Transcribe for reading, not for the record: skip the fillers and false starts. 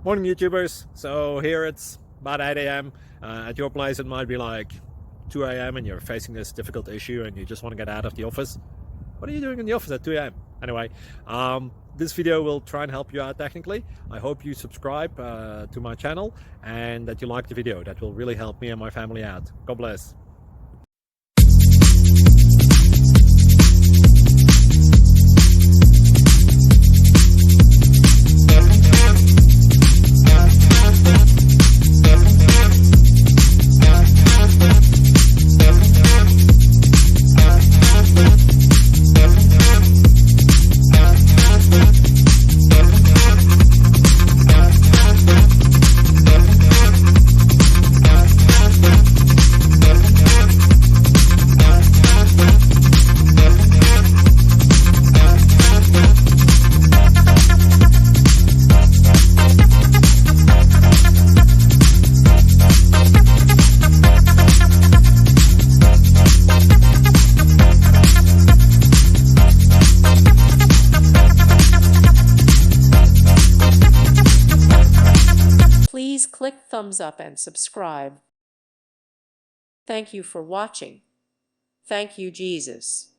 Morning YouTubers. So here it's about 8 a.m. At your place it might be like 2 a.m. and you're facing this difficult issue and you just want to get out of the office. What are you doing in the office at 2 a.m.? Anyway, this video will try and help you out technically. I hope you subscribe to my channel and that you like the video. That will really help me and my family out. God bless. Please click thumbs up and subscribe. Thank you for watching. Thank you, Jesus.